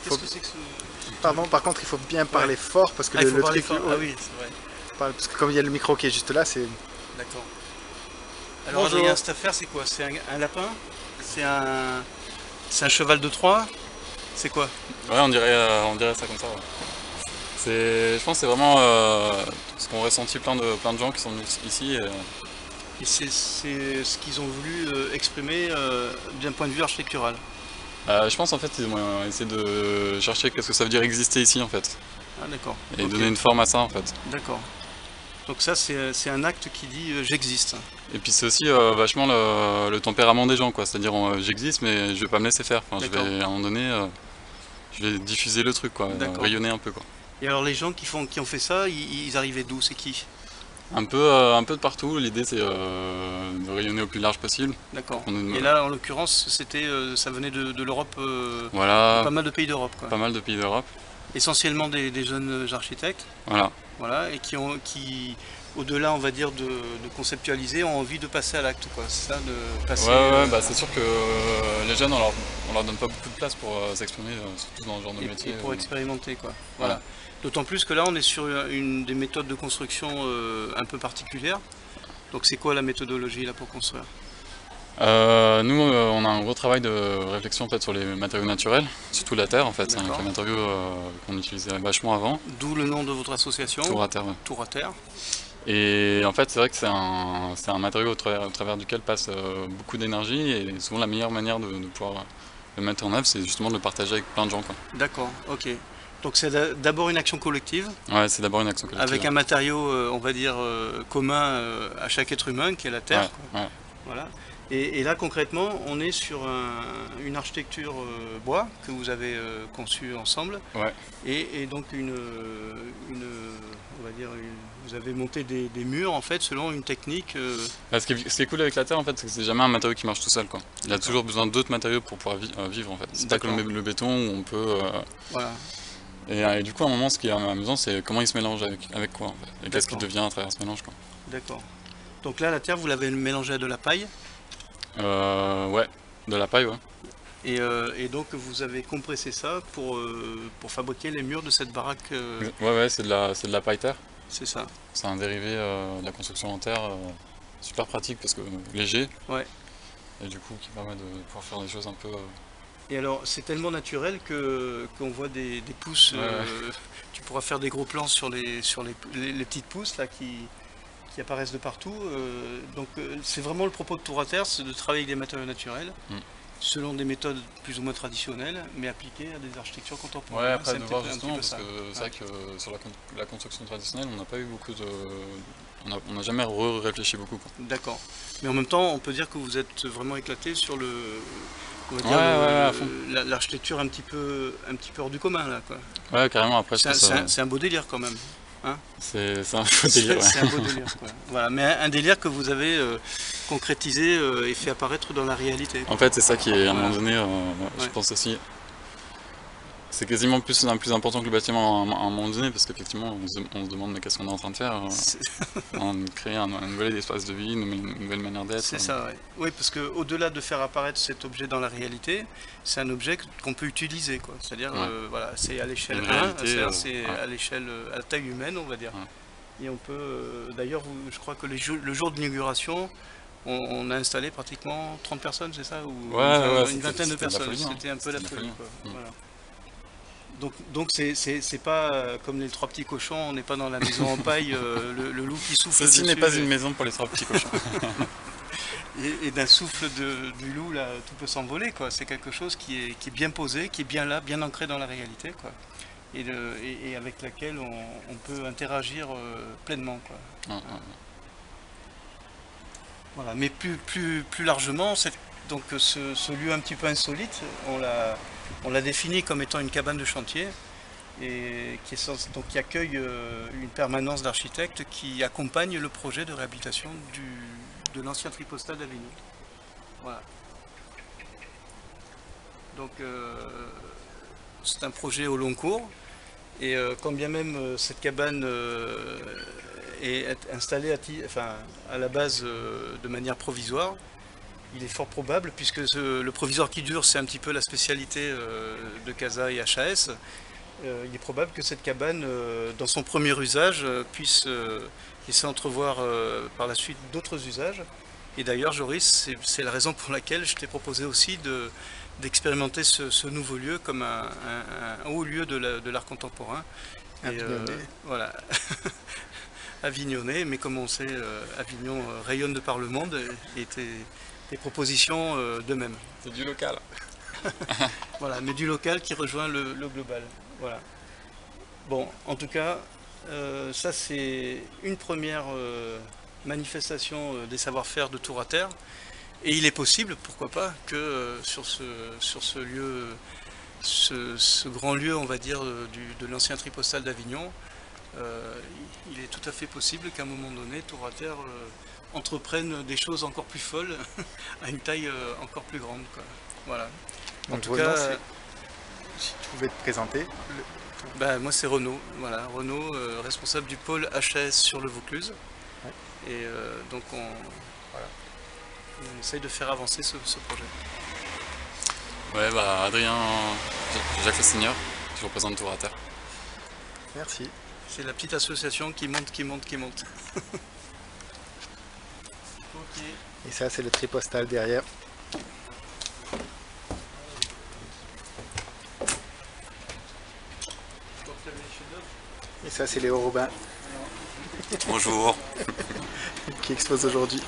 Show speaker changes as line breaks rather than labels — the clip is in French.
Qu'est-ce que c'est que ce...
Pardon, par contre, il faut bien parler fort parce que
il faut
le
parler
truc.
fort. Ah oui, c'est vrai.
Parce que comme il y a le micro qui est juste là, c'est.
D'accord. Alors
Bonjour.
Adrien, cette affaire, c'est quoi? C'est un lapin? C'est un cheval de Troie? C'est quoi?
Ouais, on dirait ça comme ça. Ouais. Je pense que c'est vraiment ce qu'ont ressenti plein de gens qui sont venus ici.
Et c'est ce qu'ils ont voulu exprimer d'un point de vue architectural.
Je pense en fait ils ont essayé de chercher qu'est-ce que ça veut dire exister ici en fait.
Ah d'accord.
Et
Ok.
donner une forme à ça en fait.
D'accord. Donc ça, c'est un acte qui dit j'existe.
Et puis c'est aussi vachement le tempérament des gens quoi. C'est-à-dire j'existe mais je vais pas me laisser faire. Enfin, je vais, à un moment donné, je vais diffuser le truc quoi, rayonner un peu quoi.
Et alors les gens qui ont fait ça, ils arrivaient d'où? C'est qui?
Un peu de partout, l'idée c'est de rayonner au plus large possible.
D'accord. Et là en l'occurrence ça venait de l'Europe,
voilà,
pas mal de pays d'Europe.
Pas mal de pays d'Europe.
Essentiellement des jeunes architectes.
Voilà.
Voilà, et qui au-delà on va dire de conceptualiser, ont envie de passer à l'acte quoi. C'est ça, de passer.
Ouais, bah c'est sûr que les jeunes on leur donne pas beaucoup de place pour s'exprimer, surtout dans ce genre de métier.
Et pour expérimenter quoi. Voilà. D'autant plus que là on est sur une des méthodes de construction un peu particulières. Donc c'est quoi la méthodologie là pour construire?
Nous on a un gros travail de réflexion en fait, sur les matériaux naturels, surtout la terre en fait, c'est un matériau qu'on utilisait vachement avant.
D'où le nom de votre association?
Tour à terre. Ouais.
Tour à terre.
Et en fait c'est vrai que c'est un matériau au travers duquel passe beaucoup d'énergie et souvent la meilleure manière de pouvoir le mettre en œuvre c'est justement de le partager avec plein de gens.
D'accord, ok. Donc c'est d'abord une action collective.
Ouais, c'est d'abord une action collective.
Avec un matériau, on va dire, commun à chaque être humain, qui est la terre.
Ouais, ouais.
Voilà. Et là, concrètement, on est sur une architecture bois que vous avez conçue ensemble.
Ouais.
Et donc on va dire, vous avez monté des murs en fait selon une technique.
Ce qui est cool avec la terre en fait, c'est que c'est jamais un matériau qui marche tout seul quoi. Il a toujours besoin d'autres matériaux pour pouvoir vivre en fait. C'est pas comme le béton où on peut.
Voilà.
Et du coup, à un moment, ce qui est amusant, c'est comment il se mélange avec quoi en fait. Et qu'est-ce qui devient à travers ce mélange quoi.
D'accord. Donc là, la terre, vous l'avez mélangée à de la paille.
Ouais, de la paille, ouais.
Et donc vous avez compressé ça pour fabriquer les murs de cette baraque.
Ouais, c'est de la paille terre.
C'est ça.
C'est un dérivé de la construction en terre, super pratique parce que léger.
Ouais.
Et du coup qui permet de pouvoir faire des choses un peu.
Et alors c'est tellement naturel qu'on voit des pousses. Tu pourras faire des gros plans sur les petites pousses là qui apparaissent de partout. Donc c'est vraiment le propos de Tour à Terre, c'est de travailler avec des matériaux naturels, selon des méthodes plus ou moins traditionnelles, mais appliquées à des architectures contemporaines.
Ouais, après de voir justement, parce que c'est vrai que sur la construction traditionnelle, on n'a pas eu beaucoup de... On n'a jamais réfléchi beaucoup.
D'accord. Mais en même temps, on peut dire que vous êtes vraiment éclaté sur le... l'architecture un petit peu hors du commun là quoi.
Ouais, carrément. Après
c'est un beau délire quand même. Hein,
c'est un beau délire.
C'est un beau délire quoi. Voilà, mais un délire que vous avez concrétisé et fait apparaître dans la réalité. Quoi.
En fait, c'est ça qui est à un moment donné, je pense aussi. C'est quasiment plus important que le bâtiment à un moment donné, parce qu'effectivement, on se demande mais qu'est-ce qu'on est en train de faire créer un nouvel espace de vie, une nouvelle manière d'être.
C'est ça, oui. Oui, parce qu'au-delà de faire apparaître cet objet dans la réalité, c'est un objet qu'on peut utiliser, quoi. C'est-à-dire, voilà, c'est à l'échelle 1, c'est à l'échelle, à la taille humaine, on va dire. Et on peut, d'ailleurs, je crois que le jour de l'inauguration, on a installé pratiquement 30 personnes, c'est ça? Ou une vingtaine de personnes. C'était un peu la folie, quoi. Voilà. Donc c'est pas comme les trois petits cochons, on n'est pas dans la maison en paille, le loup qui souffle.
Ceci n'est pas une maison pour les trois petits cochons.
et d'un souffle du loup, là, tout peut s'envoler, quoi. C'est quelque chose qui est bien posé, qui est bien là, bien ancré dans la réalité, quoi. Et avec laquelle on peut interagir pleinement, quoi. Voilà. Mais plus largement, donc ce lieu un petit peu insolite, on l'a défini comme étant une cabane de chantier et qui accueille une permanence d'architectes qui accompagne le projet de réhabilitation de l'ancien tripostat d'Avignon. Voilà. Donc c'est un projet au long cours et quand bien même cette cabane est installée à la base de manière provisoire, il est fort probable, puisque le proviseur qui dure, c'est un petit peu la spécialité de CASA et HAS, il est probable que cette cabane, dans son premier usage, puisse laisser entrevoir par la suite d'autres usages. Et d'ailleurs, Joris, c'est la raison pour laquelle je t'ai proposé aussi d'expérimenter ce nouveau lieu comme un haut lieu de l'art contemporain. Voilà. Avignonné, mais comme on sait, Avignon rayonne de par le monde et tes propositions de même.
C'est du local.
Voilà, mais du local qui rejoint le global. Voilà. Bon, en tout cas, ça c'est une première manifestation des savoir-faire de Tour à Terre. Et il est possible, pourquoi pas, que sur ce lieu, ce grand lieu, on va dire, de l'ancien tripostal d'Avignon, il est tout à fait possible qu'à un moment donné, Tour à Terre entreprenne des choses encore plus folles, à une taille encore plus grande, quoi. Voilà.
En tout cas, si tu pouvais te présenter.
Moi c'est Renaud, voilà, Renaud, responsable du pôle HAS sur le Vaucluse. Ouais. Et donc on essaye de faire avancer ce projet.
Ouais, Adrien, Jacques Le Seigneur, je représente Tour à Terre.
Merci.
C'est la petite association qui monte. Okay.
Et ça c'est le tripostal derrière. Et ça c'est Léo Robin.
Bonjour.
Qui expose aujourd'hui.